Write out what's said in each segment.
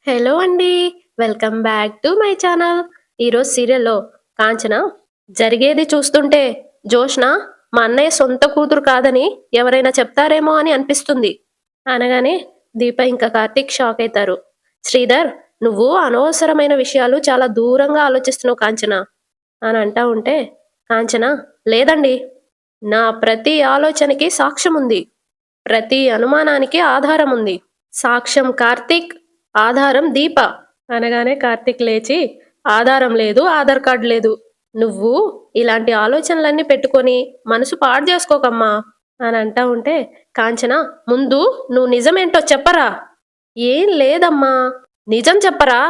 Hello అండి. Welcome back to my channel. ఈరోజు సీరియల్‌లో కాంచన జరిగేది చూస్తుంటే జోష్న మా అన్నయ్య సొంత కూతురు కాదని ఎవరైనా చెప్తారేమో అని అనిపిస్తుంది. అనగానే దీప ఇంకా కార్తీక్ షాక్ అయితారు. శ్రీధర్, నువ్వు అనవసరమైన విషయాలు చాలా దూరంగా ఆలోచిస్తున్నావు కాంచన అని అంటా ఉంటే కాంచన, లేదండి. నా ప్రతి ఆలోచనకి సాక్ష్యం ఉంది. ప్రతి అనుమానానికి ఆధారం ఉంది. సాక్ష్యం కార్తీక్, ఆధారం దీప అనగానే కార్తీక్ లేచి, ఆధారం లేదు, ఆధార్ కార్డు లేదు. నువ్వు ఇలాంటి ఆలోచనలన్నీ పెట్టుకొని మనసు పాడు చేసుకోకమ్మా అని అంటా ఉంటే కాంచన, ముందు నువ్వు నిజమేంటో చెప్పరా. ఏం లేదమ్మా, నిజం చెప్పరా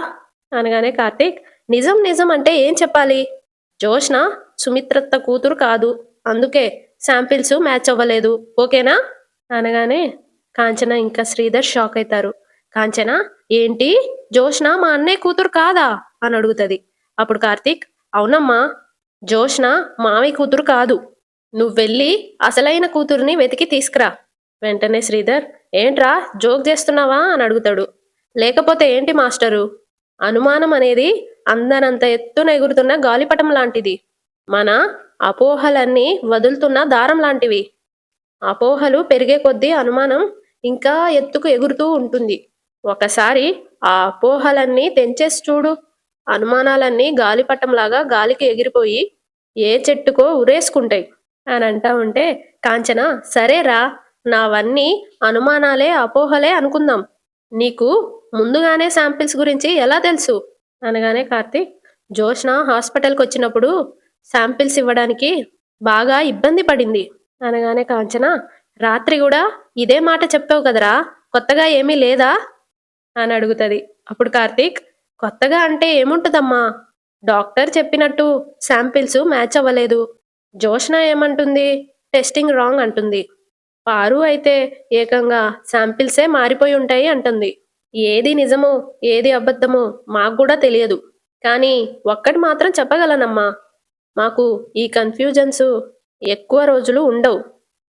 అనగానే కార్తీక్, నిజం నిజం అంటే ఏం చెప్పాలి. జోష్న సుమిత్రత్త కూతురు కాదు, అందుకే శాంపిల్స్ మ్యాచ్ అవ్వలేదు, ఓకేనా అనగానే కాంచన ఇంకా శ్రీధర్ షాక్ అవుతారు. కాంచన, ఏంటి, జోష్న మా అన్నయ్య కూతురు కాదా అని అడుగుతుంది. అప్పుడు కార్తీక్, అవునమ్మా, జోష్న మామయ్య కూతురు కాదు. నువ్వు వెళ్ళి అసలైన కూతురుని వెతికి తీసుకురా. వెంటనే శ్రీధర్, ఏంట్రా జోక్ చేస్తున్నావా అని అడుగుతాడు. లేకపోతే ఏంటి మాస్టరు, అనుమానం అనేది అందనంత ఎత్తున ఎగురుతున్న గాలిపటం లాంటిది. మన అపోహలన్నీ వదులుతున్న దారం లాంటివి. అపోహలు పెరిగే కొద్దీ అనుమానం ఇంకా ఎత్తుకు ఎగురుతూ ఉంటుంది. ఒకసారి ఆ అపోహలన్నీ తెంచేసి చూడు, అనుమానాలన్నీ గాలిపటంలాగా గాలికి ఎగిరిపోయి ఏ చెట్టుకో ఉరేసుకుంటాయి అని అంటా ఉంటే కాంచన, సరేరా, నావన్నీ అనుమానాలే అపోహలే అనుకుందాం. నీకు ముందుగానే శాంపిల్స్ గురించి ఎలా తెలుసు అనగానే కార్తీక్, జోష్న హాస్పిటల్కి వచ్చినప్పుడు శాంపిల్స్ ఇవ్వడానికి బాగా ఇబ్బంది పడింది అనగానే కాంచన, రాత్రి కూడా ఇదే మాట చెప్పావు కదరా, కొత్తగా ఏమీ లేదా అని అడుగుతుంది. అప్పుడు కార్తీక్, కొత్తగా అంటే ఏముంటుందమ్మా, డాక్టర్ చెప్పినట్టు శాంపిల్స్ మ్యాచ్ అవ్వలేదు. జోష్న ఏమంటుంది, టెస్టింగ్ రాంగ్ అంటుంది. పారు అయితే ఏకంగా శాంపిల్సే మారిపోయి ఉంటాయి అంటుంది. ఏది నిజమో ఏది అబద్ధమో మాకు కూడా తెలియదు, కానీ ఒక్కటి మాత్రం చెప్పగలనమ్మా, మాకు ఈ కన్ఫ్యూజన్స్ ఎక్కువ రోజులు ఉండవు.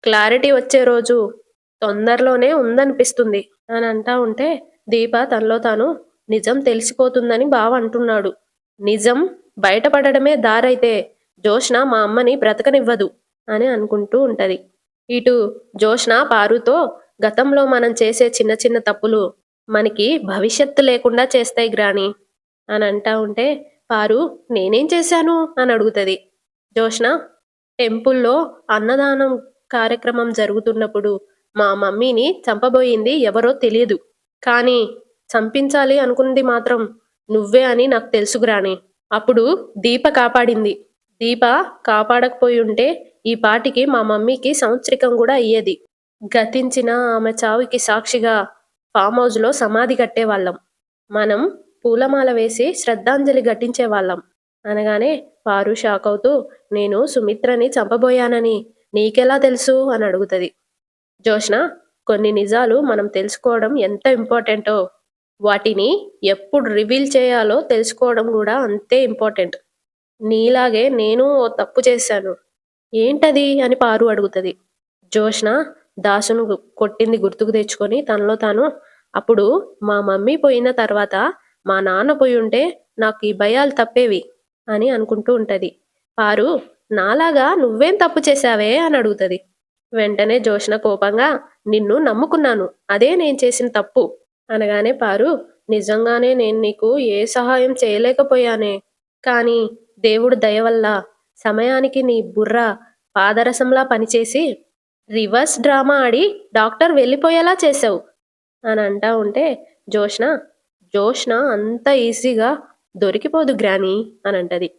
క్లారిటీ వచ్చే రోజు తొందరలోనే ఉందనిపిస్తుంది అని అంటా ఉంటే దీప తనలో తాను, నిజం తెలిసిపోతుందని బావ అంటున్నాడు. నిజం బయటపడడమే దారైతే జోష్న మా అమ్మని బ్రతకనివ్వదు అని అనుకుంటూ ఉంటది. ఇటు జోష్న పారుతో, గతంలో మనం చేసే చిన్న చిన్న తప్పులు మనకి భవిష్యత్తు లేకుండా చేస్తాయి గ్రాని అని అంటా ఉంటే పారు, నేనేం చేశాను అని అడుగుతుంది. జోష్న, టెంపుల్లో అన్నదానం కార్యక్రమం జరుగుతున్నప్పుడు మా మమ్మీని చంపబోయింది ఎవరో తెలియదు, కానీ చంపించాలి అనుకున్నది మాత్రం నువ్వే అని నాకు తెలుసు గ్రాని. అప్పుడు దీప కాపాడింది. దీప కాపాడకపోయి ఉంటే ఈ పాటికి మా మమ్మీకి సంవత్సరికం కూడా అయ్యేది. గతించిన ఆమె చావుకి సాక్షిగా ఫామ్ హౌస్లో సమాధి కట్టేవాళ్ళం. మనం పూలమాల వేసి శ్రద్ధాంజలి ఘటించేవాళ్ళం అనగానే పారు షాక్ అవుతూ, నేను సుమిత్రని చంపబోయానని నీకెలా తెలుసు అని అడుగుతుంది. జోష్న, కొన్ని నిజాలు మనం తెలుసుకోవడం ఎంత ఇంపార్టెంటో వాటిని ఎప్పుడు రివీల్ చేయాలో తెలుసుకోవడం కూడా అంతే ఇంపార్టెంట్. నీలాగే నేను ఓ తప్పు చేశాను. ఏంటది అని పారు అడుగుతుంది. జోష్న దాసును కొట్టింది గుర్తుకు తెచ్చుకొని తనలో తాను, అప్పుడు మా మమ్మీ పోయిన తర్వాత మా నాన్న పోయి ఉంటే నాకు ఈ భయాలు తప్పేవి అని అనుకుంటూ ఉంటది. పారు, నాలాగా నువ్వేం తప్పు చేశావే అని అడుగుతుంది. వెంటనే జోష్న కోపంగా, నిన్ను నమ్ముకున్నాను, అదే నేను చేసిన తప్పు అనగానే పారు, నిజంగానే నేను నీకు ఏ సహాయం చేయలేకపోయానే, కానీ దేవుడు దయ వల్ల సమయానికి నీ బుర్ర పాదరసంలా పనిచేసి రివర్స్ డ్రామా ఆడి డాక్టర్ వెళ్ళిపోయేలా చేసావు అని అంటా ఉంటే జోష్న, జోష్న అంత ఈజీగా దొరికిపోదు గ్రాని అని అంటది.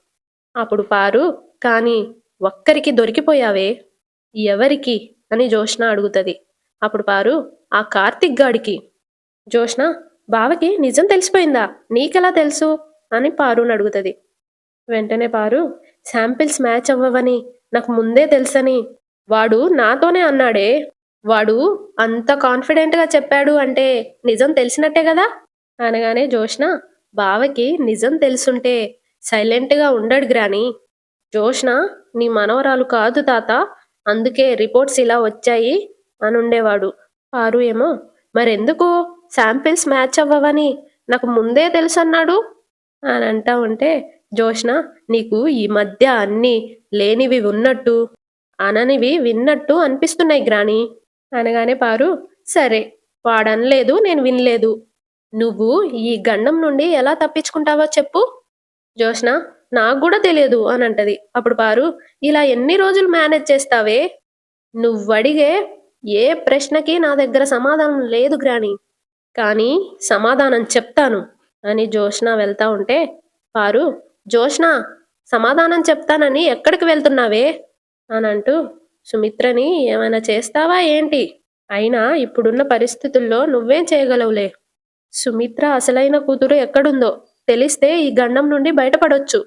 అప్పుడు పారు, కానీ ఒక్కరికి దొరికిపోయావే, ఎవరికి అని జోష్న అడుగుతుంది. అప్పుడు పారు, ఆ కార్తిక్ గాడికి. జోష్న, బావకి నిజం తెలిసిపోయిందా, నీకెలా తెలుసు అని పారుని అడుగుతుంది. వెంటనే పారు, శాంపిల్స్ మ్యాచ్ అవ్వవని నాకు ముందే తెలుసని వాడు నాతోనే అన్నాడే. వాడు అంత కాన్ఫిడెంట్గా చెప్పాడు అంటే నిజం తెలిసినట్టే కదా అనగానే జోష్న, బావకి నిజం తెలుసుంటే సైలెంట్గా ఉండడు గ్రాని. జోష్న నీ మనవరాలు కాదు తాత, అందుకే రిపోర్ట్స్ ఇలా వచ్చాయి అని ఉండేవాడు. పారు ఏమో, మరెందుకు శాంపిల్స్ మ్యాచ్ అవ్వవని నాకు ముందే తెలుసన్నాడు అని అంటా ఉంటే జోష్న నీకు ఈ మధ్య అన్నీ లేనివి ఉన్నట్టు అననివి విన్నట్టు అనిపిస్తున్నాయి గ్రాని అనగానే పారు సరే వాడనలేదు నేను వినలేదు నువ్వు ఈ గండం నుండి ఎలా తప్పించుకుంటావో చెప్పు జోష్న నాకు కూడా తెలియదు అని అంటది అప్పుడు పారు ఇలా ఎన్ని రోజులు మేనేజ్ చేస్తావే నువ్వడిగే ఏ ప్రశ్నకి నా దగ్గర సమాధానం లేదు గ్రాని కానీ సమాధానం చెప్తాను అని జోష్న వెళ్తా ఉంటే పారు జోష్న సమాధానం చెప్తానని ఎక్కడికి వెళ్తున్నావే అని అంటూ సుమిత్రని ఏమైనా చేస్తావా ఏంటి అయినా ఇప్పుడున్న పరిస్థితుల్లో నువ్వేం చేయగలవులే సుమిత్ర అసలైన కూతురు ఎక్కడుందో తెలిస్తే ఈ గండం నుండి బయటపడొచ్చు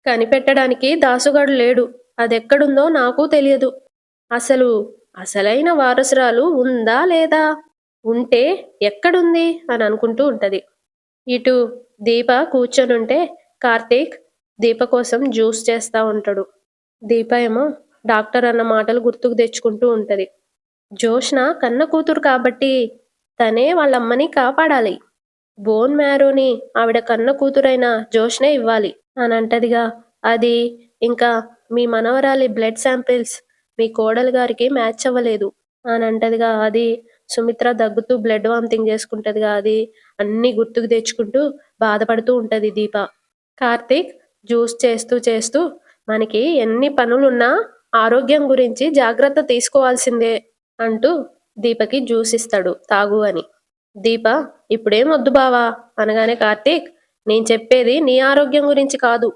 కనిపెట్టడానికి దాసుగాడు లేడు అదెక్కడుందో నాకు తెలియదు అసలు అసలైన వారసురాలు ఉందా లేదా ఉంటే ఎక్కడుంది అని అనుకుంటూ ఉంటది ఇటు దీప కూర్చొనుంటే కార్తీక్ దీప కోసం జ్యూస్ చేస్తా ఉంటాడు దీప ఏమో డాక్టర్ అన్న మాటలు గుర్తుకు తెచ్చుకుంటూ ఉంటది జోష్న కన్న కూతురు కాబట్టి తనే వాళ్ళమ్మని కాపాడాలి బోన్ మ్యారోని ఆవిడ కన్న కూతురైన జోష్నే ఇవ్వాలి అని అంటదిగా అది ఇంకా మీ మనవరాలి బ్లడ్ శాంపిల్స్ మీ కోడలు గారికి మ్యాచ్ అవ్వలేదు అని అంటదిగా అది సుమిత్ర దగ్గుతూ బ్లడ్ వామిటింగ్ చేసుకుంటదిగా అది అన్ని గుర్తుకు తెచ్చుకుంటూ బాధపడుతూ ఉంటది దీప కార్తీక్ జ్యూస్ చేస్తూ చేస్తూ మనకి ఎన్ని పనులున్నా ఆరోగ్యం గురించి జాగ్రత్త తీసుకోవాల్సిందే అంటూ దీపకి జ్యూస్ ఇస్తాడు తాగు అని దీప ఇప్పుడేం వద్దు బావా అనగానే కార్తీక్ నేను చెప్పేది నీ ఆరోగ్యం గురించి కాదు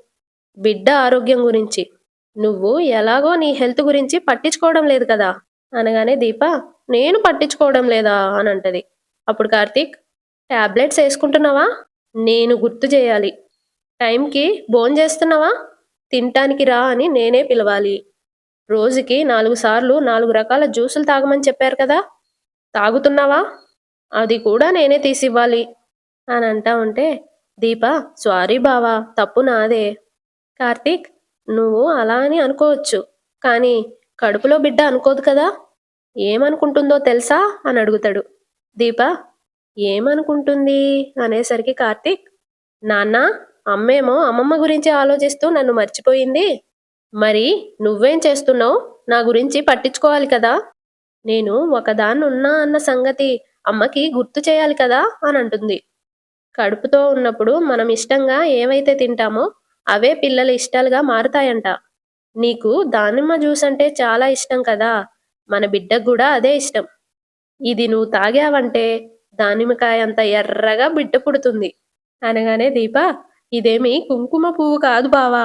బిడ్డ ఆరోగ్యం గురించి నువ్వు ఎలాగో నీ హెల్త్ గురించి పట్టించుకోవడం లేదు కదా అనగానే దీప నేను పట్టించుకోవడం లేదా అని అంటది అప్పుడు కార్తీక్ టాబ్లెట్స్ వేసుకుంటున్నావా నేను గుర్తు చేయాలి టైంకి భోంచేస్తున్నావా తినటానికి రా అని నేనే పిలవాలి రోజుకి 4 సార్లు 4 రకాల జ్యూసులు తాగమని చెప్పారు కదా తాగుతున్నావా అది కూడా నేనే తీసివ్వాలి అని అంటా ఉంటే దీప సారీ బావా తప్పు నాదే కార్తీక్ నువ్వు అలా అని అనుకోవచ్చు కానీ కడుపులో బిడ్డ అనుకోదు కదా ఏమనుకుంటుందో తెలుసా అని అడుగుతాడు దీప ఏమనుకుంటుంది అనేసరికి కార్తీక్ నాన్న అమ్మేమో అమ్మమ్మ గురించి ఆలోచిస్తూ నన్ను మర్చిపోయింది మరి నువ్వేం చేస్తున్నావు నా గురించి పట్టించుకోవాలి కదా నేను ఒకదాన్నున్నా అన్న సంగతి అమ్మకి గుర్తు చేయాలి కదా అని అంటుంది కడుపుతో ఉన్నప్పుడు మనం ఇష్టంగా ఏవైతే తింటామో అవే పిల్లల ఇష్టాలుగా మారుతాయంట నీకు దానిమ్మ జ్యూస్ అంటే చాలా ఇష్టం కదా మన బిడ్డకు కూడా అదే ఇష్టం ఇది నువ్వు తాగావంటే దానిమ్మకాయ అంత ఎర్రగా బిడ్డ పుడుతుంది అనగానే దీప ఇదేమి కుంకుమ పువ్వు కాదు బావా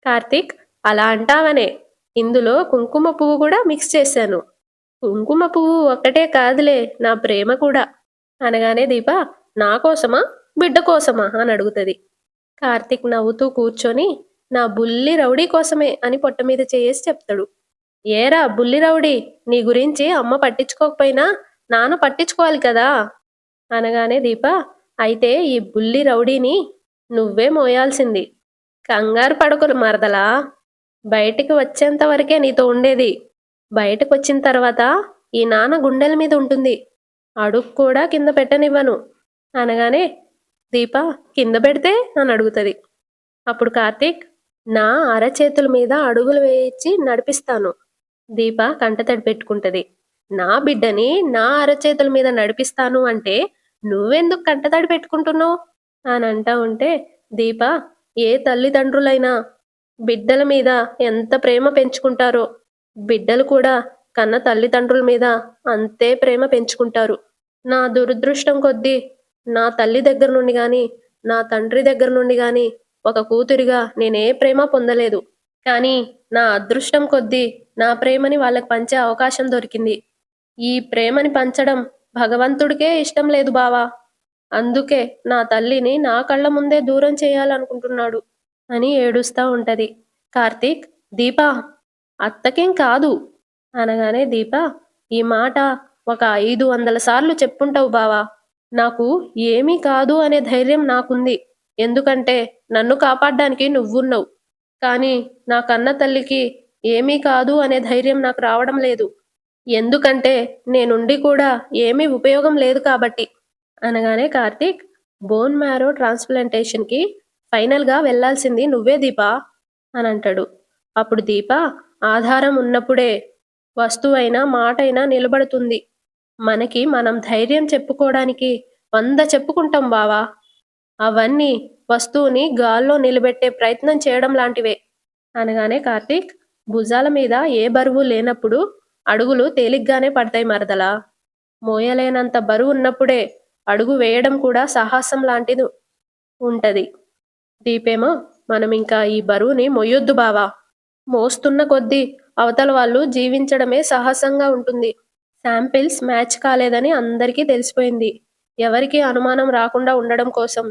కార్తీక్ అలా అంటావనే ఇందులో కుంకుమ పువ్వు కూడా మిక్స్ చేశాను కుంకుమ పువ్వు ఒక్కటే కాదులే నా ప్రేమ కూడా అనగానే దీప నా కోసమా బిడ్డ కోసమా అని అడుగుతుంది కార్తీక్ నవ్వుతూ కూర్చొని నా బుల్లి రౌడీ కోసమే అని పొట్ట మీద చేసి చెప్తాడు ఏరా బుల్లి రౌడీ నీ గురించి అమ్మ పట్టించుకోకపోయినా నాన్న పట్టించుకోవాలి కదా అనగానే దీప అయితే ఈ బుల్లి రౌడీని నువ్వే మోయాల్సింది కంగారు పడుకుని మరదలా బయటికి వచ్చేంత వరకే నీతో ఉండేది బయటకు వచ్చిన తర్వాత ఈ నాన్న గుండెల మీద ఉంటుంది అడుగు కూడా కింద పెట్టనివ్వను అనగానే దీప కింద పెడితే అని అడుగుతుంది అప్పుడు కార్తీక్ నా అరచేతుల మీద అడుగులు వేయించి నడిపిస్తాను దీప కంటతడి పెట్టుకుంటది నా బిడ్డని నా అరచేతుల మీద నడిపిస్తాను అంటే నువ్వెందుకు కంటతడి పెట్టుకుంటున్నావు అని అంటా ఉంటే దీప ఏ తల్లిదండ్రులైనా బిడ్డల మీద ఎంత ప్రేమ పెంచుకుంటారో బిడ్డలు కూడా కన్న తల్లిదండ్రుల మీద అంతే ప్రేమ పెంచుకుంటారు నా దురదృష్టం కొద్దీ నా తల్లి దగ్గర నుండి గాని నా తండ్రి దగ్గర నుండి గాని ఒక కూతురిగా నేనే ప్రేమ పొందలేదు కానీ నా అదృష్టం కొద్దీ నా ప్రేమని వాళ్ళకి పంచే అవకాశం దొరికింది ఈ ప్రేమని పంచడం భగవంతుడికే ఇష్టం లేదు బావా అందుకే నా తల్లిని నా కళ్ళ ముందే దూరం చేయాలనుకుంటున్నాడు అని ఏడుస్తా ఉంటది కార్తీక్ దీపా అత్తకేం కాదు అనగానే దీప ఈ మాట ఒక 500 సార్లు చెప్పుంటావు బావా నాకు ఏమీ కాదు అనే ధైర్యం నాకుంది ఎందుకంటే నన్ను కాపాడడానికి నువ్వున్నావు కానీ నా కన్న తల్లికి ఏమీ కాదు అనే ధైర్యం నాకు రావడం లేదు ఎందుకంటే నేనుండి కూడా ఏమీ ఉపయోగం లేదు కాబట్టి అనగానే కార్తీక్ బోన్ మ్యారో ట్రాన్స్‌ప్లాంటేషన్‌కి ఫైనల్‌గా వెళ్ళాల్సింది నువ్వే దీపా అని అంటాడు. అప్పుడు దీప ఆధారం ఉన్నప్పుడే వస్తువైనా, మాటైనా నిలబడుతుంది. మనకి మనం ధైర్యం చెప్పుకోవడానికి 100 చెప్పుకుంటాం బావా. అవన్నీ వస్తువుని గాల్లో నిలబెట్టే ప్రయత్నం చేయడం లాంటివే. అనగానే కార్తీక్, భుజాల మీద ఏ బరువు లేనప్పుడు అడుగులు తేలిగ్గానే పడతాయి మరదలా. మోయలేనంత బరువున్నప్పుడే అడుగు వేయడం కూడా సాహసం లాంటిది ఉంటది. దీపేమో, మనమింకా ఈ బరువుని మొయ్యొద్దు బావా. మోస్తున్న కొద్దీ అవతల వాళ్ళు జీవించడమే సాహసంగా ఉంటుంది. శాంపిల్స్ మ్యాచ్ కాలేదని అందరికీ తెలిసిపోయింది. ఎవరికీ అనుమానం రాకుండా ఉండడం కోసం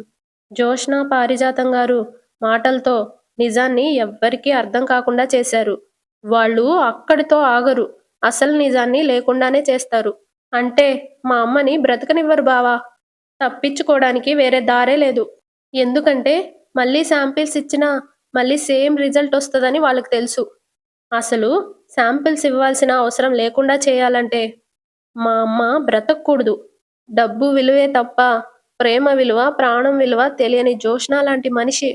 జోష్న, పారిజాతం గారు మాటలతో నిజాన్ని ఎవ్వరికీ అర్థం కాకుండా చేశారు. వాళ్ళు అక్కడితో ఆగరు. అసలు నిజాన్ని లేకుండానే చేస్తారు. అంటే మా అమ్మని బ్రతకనివ్వరు బావా. తప్పించుకోవడానికి వేరే దారే లేదు. ఎందుకంటే మళ్ళీ శాంపిల్స్ ఇచ్చినా మళ్ళీ సేమ్ రిజల్ట్ వస్తదని వాళ్ళకి తెలుసు. అసలు శాంపిల్స్ ఇవ్వాల్సిన అవసరం లేకుండా చేయాలంటే మా అమ్మ బ్రతకూడదు. డబ్బు విలువే తప్ప ప్రేమ విలువ, ప్రాణం విలువ తెలియని జోష్న లాంటి మనిషి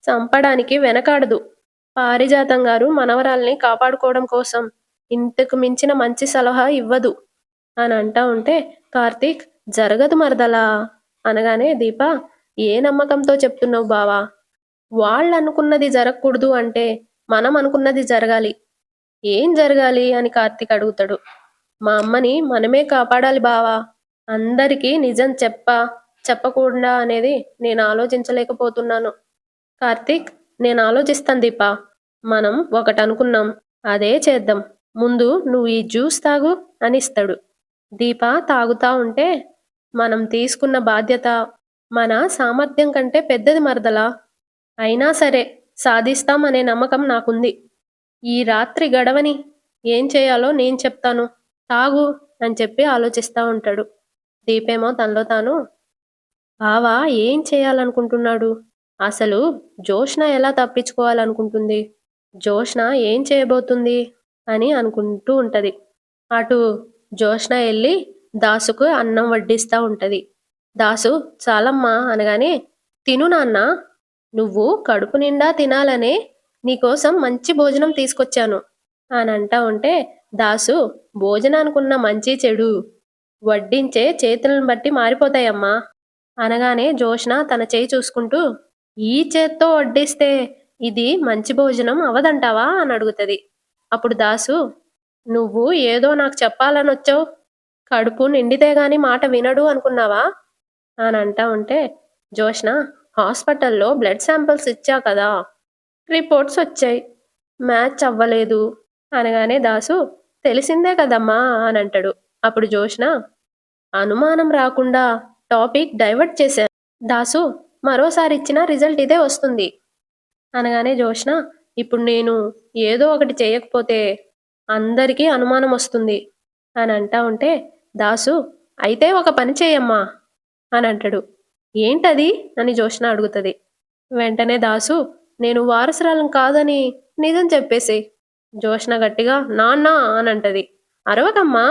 చంపడానికి వెనకాడదు. పారిజాతం గారు మనవరాల్ని కాపాడుకోవడం కోసం ఇంతకు మించిన మంచి సలహా ఇవ్వదు అని అంటా ఉంటే కార్తీక్, జరగదు మరదలా అనగానే దీప, ఏ నమ్మకంతో చెప్తున్నావు బావా? వాళ్ళు అనుకున్నది జరగకూడదు అంటే మనం అనుకున్నది జరగాలి. ఏం జరగాలి అని కార్తీక్ అడుగుతాడు. మా అమ్మని మనమే కాపాడాలి బావా. అందరికీ నిజం చెప్పకుండా అనేది నేను ఆలోచించలేకపోతున్నాను. కార్తీక్, నేను ఆలోచిస్తాను దీపా. మనం ఒకటి అనుకున్నాం, అదే చేద్దాం. ముందు నువ్వు ఈ జ్యూస్ తాగు అని ఇస్తాడు. దీప తాగుతా ఉంటే, మనం తీసుకున్న బాధ్యత మన సామర్థ్యం కంటే పెద్దది మరదలా. అయినా సరే సాధిస్తాం అనే నమ్మకం నాకుంది. ఈ రాత్రి గడవని ఏం చేయాలో నేను చెప్తాను. తాగు అని చెప్పి ఆలోచిస్తా ఉంటాడు. దీపేమో తనలో తాను, బావా ఏం చేయాలనుకుంటున్నాడు? అసలు జోష్న ఎలా తప్పించుకోవాలనుకుంటుంది? జోష్న ఏం చేయబోతుంది అని అనుకుంటూ ఉంటది. అటు జోష్న వెళ్ళి దాసుకు అన్నం వడ్డిస్తా ఉంటది. దాసు, చాలమ్మా అనగానే, తిను నాన్న, నువ్వు కడుపు నిండా తినాలనే నీకోసం మంచి భోజనం తీసుకొచ్చాను అని అంటా ఉంటే దాసు, భోజనానికున్న మంచి చెడు వడ్డించే చేతులను బట్టి మారిపోతాయమ్మా అనగానే జోష్న తన చేయి చూసుకుంటూ, ఈ చేత్తో వడ్డిస్తే ఇది మంచి భోజనం అవదంటావా అని అడుగుతుంది. అప్పుడు దాసు, నువ్వు ఏదో నాకు చెప్పాలని వచ్చావు, కడుపు నిండితే గాని మాట వినడు అనుకున్నావా అని అంటా ఉంటే జోష్న, హాస్పిటల్లో బ్లడ్ శాంపిల్స్ ఇచ్చా కదా, రిపోర్ట్స్ వచ్చాయి, మ్యాచ్ అవ్వలేదు అనగానే దాసు, తెలిసిందే కదమ్మా అని అంటాడు. అప్పుడు జోష్న, అనుమానం రాకుండా టాపిక్ డైవర్ట్ చేశాను. దాసు, మరోసారి ఇచ్చిన రిజల్ట్ ఇదే వస్తుంది అనగానే జోష్న, ఇప్పుడు నేను ఏదో ఒకటి చేయకపోతే అందరికీ అనుమానం వస్తుంది అని అంటా ఉంటే దాసు, అయితే ఒక పని చేయమ్మా అని అంటాడు. ఏంటది అని జోష్న అడుగుతుంది. వెంటనే దాసు, నేను వారసురాలను కాదని నిజం చెప్పేసి. జోష్న గట్టిగా నాన్న అని అంటది. అరవకమ్మా,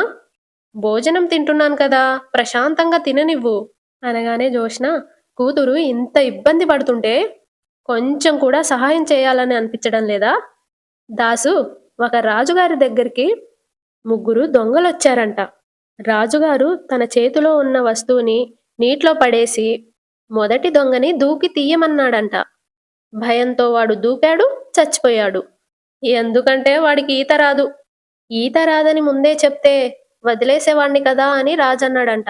భోజనం తింటున్నాను కదా, ప్రశాంతంగా తిననివ్వు అనగానే జోష్న, కూతురు ఇంత ఇబ్బంది పడుతుంటే కొంచెం కూడా సహాయం చేయాలని అనిపించడం లేదా? దాసు, ఒక రాజుగారి దగ్గరికి 3 దొంగలొచ్చారంట. రాజుగారు తన చేతిలో ఉన్న వస్తువుని నీటిలో పడేసి మొదటి దొంగని దూకి తీయమన్నాడంట. భయంతో వాడు దూకాడు, చచ్చిపోయాడు. ఎందుకంటే వాడికి ఈత రాదు. ఈత రాదని ముందే చెప్తే వదిలేసేవాణ్ణి కదా అని రాజన్నాడంట.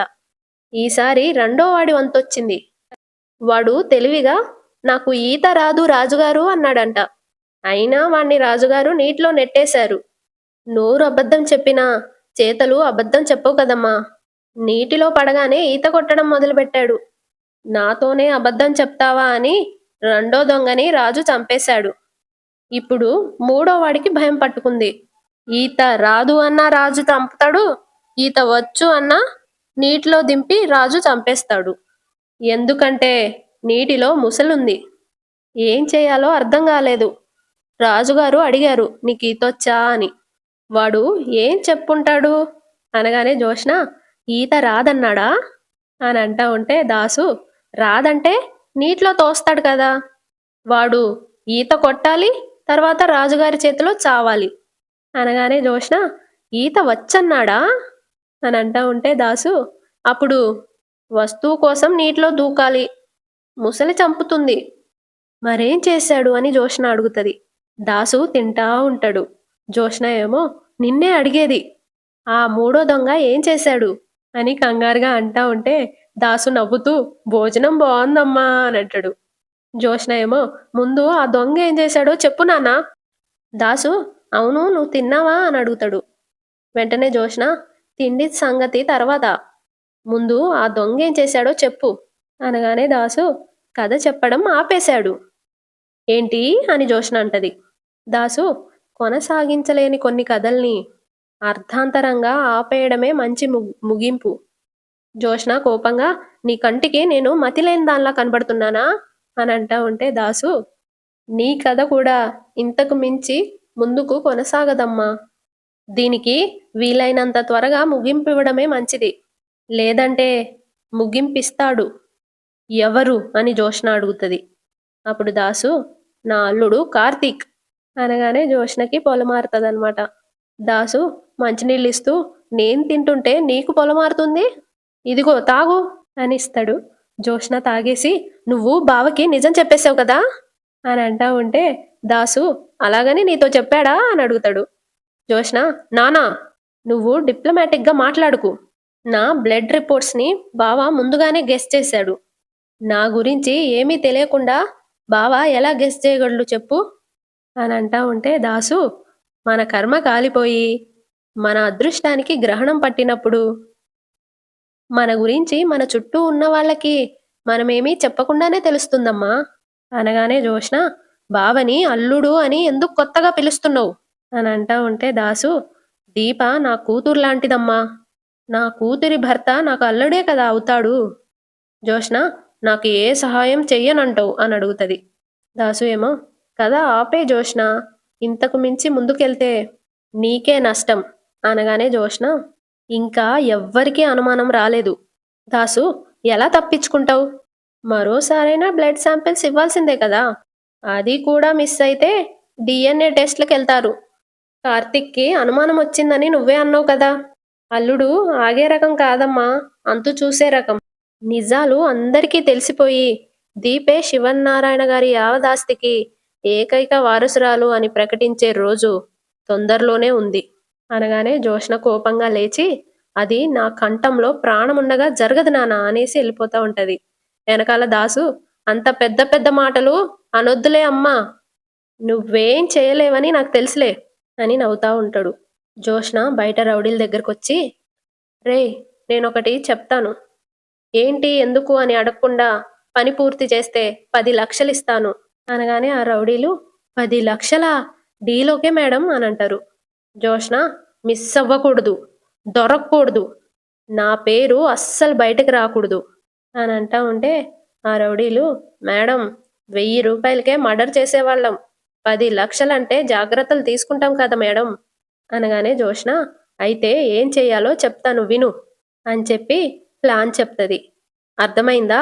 ఈసారి రెండో వాడి వంతొచ్చింది. వాడు తెలివిగా, నాకు ఈత రాదు రాజుగారు అన్నాడంట. అయినా వాణ్ణి రాజుగారు నీటిలో నెట్టేశారు. నోరు అబద్ధం చెప్పినా చేతలు అబద్ధం చెప్పవు కదమ్మా. నీటిలో పడగానే ఈత కొట్టడం మొదలుపెట్టాడు. నాతోనే అబద్ధం చెప్తావా అని రెండో దొంగని రాజు చంపేశాడు. ఇప్పుడు మూడో వాడికి భయం పట్టుకుంది. ఈత రాదు అన్నా రాజు చంపుతాడు, ఈత వచ్చు అన్నా నీటిలో దింపి రాజు చంపేస్తాడు. ఎందుకంటే నీటిలో ముసలుంది. ఏం చేయాలో అర్థం కాలేదు. రాజుగారు అడిగారు, నీకు ఈతొచ్చా అని. వాడు ఏం చెప్పుంటాడు అనగానే జోష్న, ఈత రాదన్నాడా అని అంటా ఉంటే దాసు, రాదంటే నీటిలో తోస్తాడు కదా! వాడు ఈత కొట్టాలి, తర్వాత రాజుగారి చేతిలో చావాలి. అనగానే జోష్న ఈత వచ్చన్నాడా? అని అంటా ఉంటే దాసు అప్పుడు వస్తువు కోసం నీటిలో దూకాలి. ముసలి చంపుతుంది. మరేం చేశాడు అని జోష్న అడుగుతది. దాసు తింటా ఉంటాడు. జోష్న ఏమో నిన్నే అడిగేది. ఆ మూడో దొంగ ఏం చేశాడు? అని కంగారుగా అంటా ఉంటే దాసు నవ్వుతూ భోజనం బావుందమ్మా అని అంటాడు. జోష్న ఏమో ముందు ఆ దొంగ ఏం చేశాడో చెప్పు నాన్నా. దాసు అవును నువ్వు తిన్నావా అని అడుగుతాడు. వెంటనే జోష్న తిండి సంగతి తర్వాత. ముందు ఆ దొంగ ఏం చేశాడో చెప్పు. అనగానే దాసు కథ చెప్పడం ఆపేశాడు. ఏంటి అని జోష్న అంటది. దాసు కొనసాగించలేని కొన్ని కథల్ని అర్థాంతరంగా ఆపేయడమే మంచి ముగింపు. జోష్న కోపంగా నీ కంటికి నేను మతిలేని దానిలా కనబడుతున్నానా అని అంటా ఉంటే దాసు నీ కథ కూడా ఇంతకు మించి ముందుకు కొనసాగదమ్మా. దీనికి వీలైనంత త్వరగా ముగింపివ్వడమే మంచిది. లేదంటే ముగింపిస్తాడు. ఎవరు అని జోష్న అడుగుతుంది. అప్పుడు దాసు నా అల్లుడు కార్తీక్ అనగానే జోష్నకి పొలమారుతుందనమాట. దాసు మంచినీళ్ళు ఇస్తూ నేను తింటుంటే నీకు పొలమారుతుంది, ఇదిగో తాగు అని ఇస్తాడు. జోష్న తాగేసి నువ్వు బావకి నిజం చెప్పేశావు కదా అని అంటా ఉంటే దాసు అలాగని నీతో చెప్పాడా అని అడుగుతాడు. జోష్న నానా నువ్వు డిప్లొమాటిక్గా మాట్లాడుకు. నా బ్లడ్ రిపోర్ట్స్ని బావ ముందుగానే గెస్ చేశాడు. నా గురించి ఏమీ తెలియకుండా బావ ఎలా గెస్ చేయగలడు చెప్పు అని అంటా ఉంటే దాసు మన కర్మ కాలిపోయి మన అదృష్టానికి గ్రహణం పట్టినప్పుడు మన గురించి మన చుట్టూ ఉన్న వాళ్ళకి మనమేమీ చెప్పకుండానే తెలుస్తుందమ్మా. అనగానే జోష్న బావని అల్లుడు అని ఎందుకు కొత్తగా పిలుస్తున్నావు అని అంటా ఉంటే దాసు దీప నా కూతురు లాంటిదమ్మా. నా కూతురి భర్త నాకు అల్లుడే కదా అవుతాడు. జోష్న నాకు ఏ సహాయం చెయ్యనంటావు అని అడుగుతుంది. దాసు ఏమో కదా ఆపే జోష్న, ఇంతకు మించి ముందుకెళ్తే నీకే నష్టం అనగానే జోష్న ఇంకా ఎవ్వరికీ అనుమానం రాలేదు. దాసు ఎలా తప్పించుకుంటావు? మరోసారైనా బ్లడ్ శాంపిల్స్ ఇవ్వాల్సిందే కదా. అది కూడా మిస్ అయితే డిఎన్ఏ టెస్ట్లకు వెళ్తారు. కార్తిక్కి అనుమానం వచ్చిందని నువ్వే అన్నావు కదా. అల్లుడు ఆగే రకం కాదమ్మా, అంతు చూసే రకం. నిజాలు అందరికీ తెలిసిపోయి దీపే శివన్నారాయణ గారి యావదాస్తికి ఏకైక వారసురాలు అని ప్రకటించే రోజు తొందరలోనే ఉంది అనగానే జోష్న కోపంగా లేచి అది నా కంఠంలో ప్రాణముండగా జరగదు నానా అనేసి వెళ్ళిపోతా ఉంటది. వెనకాల దాసు అంత పెద్ద పెద్ద మాటలు అనొద్దులే అమ్మా, నువ్వేం చేయలేవని నాకు తెలుసులే అని నవ్వుతా ఉంటాడు. జోష్న బయట రౌడీల దగ్గరకు వచ్చి రే నేనొకటి చెప్తాను, ఏంటి ఎందుకు అని అడగకుండా పని పూర్తి చేస్తే 10 లక్షలు ఇస్తాను అనగానే ఆ రౌడీలు 10 లక్షలా? డీలోకే మేడం అని అంటారు. జోష్న మిస్ అవ్వకూడదు, దొరకకూడదు, నా పేరు అస్సలు బయటకు రాకూడదు అని అంటా ఉంటే ఆ రౌడీలు మేడం 1000 రూపాయలకే మర్డర్ చేసేవాళ్ళం, 10 లక్షలంటే జాగ్రత్తలు తీసుకుంటాం కదా మేడం అనగానే జోష్న అయితే ఏం చెయ్యాలో చెప్తాను విను అని చెప్పి ప్లాన్ చెప్తుంది. అర్థమైందా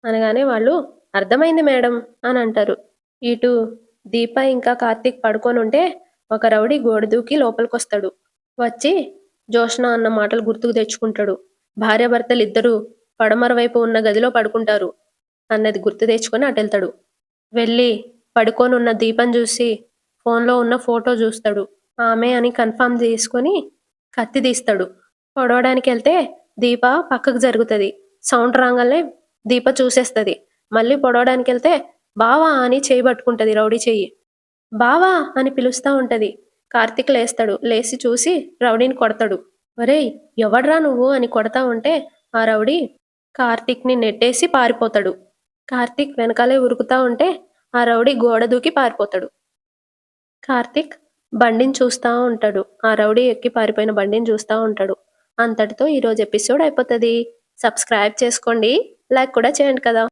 అనగానే వాళ్ళు అర్థమైంది మేడం అని అంటారు. ఇటు దీప ఇంకా కార్తీక్ పడుకొని ఉంటే ఒక రౌడీ గోడ దూకి లోపలికొస్తాడు. వచ్చి జోష్న అన్న మాటలు గుర్తుకు తెచ్చుకుంటాడు. భార్యాభర్తలు ఇద్దరూ పడమర వైపు ఉన్న గదిలో పడుకుంటారు అన్నది గుర్తు తెచ్చుకొని అటెళ్తాడు. వెళ్ళి పడుకొని ఉన్న దీపం చూసి ఫోన్లో ఉన్న ఫోటో చూస్తాడు. ఆమె అని కన్ఫర్మ్ చేసుకొని కత్తి తీస్తాడు. పొడవడానికి వెళ్తే దీప పక్కకు జరుగుతుంది. సౌండ్ రాగానే దీప చూసేస్తుంది. మళ్ళీ పొడవడానికి వెళ్తే బావా అని చేయి పట్టుకుంటుంది రౌడీ చెయ్యి. బావా అని పిలుస్తూ ఉంటుంది. కార్తీక్ లేస్తాడు. లేచి చూసి రౌడీని కొడతాడు. ఒరేయ్ ఎవడ్రా నువ్వు అని కొడతా ఉంటే ఆ రౌడీ కార్తీక్ని నెట్టేసి పారిపోతాడు. కార్తీక్ వెనకాలే ఉరుకుతా ఉంటే ఆ రౌడీ గోడ దూకి పారిపోతాడు. కార్తీక్ బండిని చూస్తూ ఉంటాడు. ఆ రౌడీ ఎక్కి పారిపోయిన బండిని చూస్తూ ఉంటాడు. అంతటితో ఈరోజు ఎపిసోడ్ అయిపోతుంది. సబ్స్క్రైబ్ చేసుకోండి, లైక్ కూడా చేయండి కదా.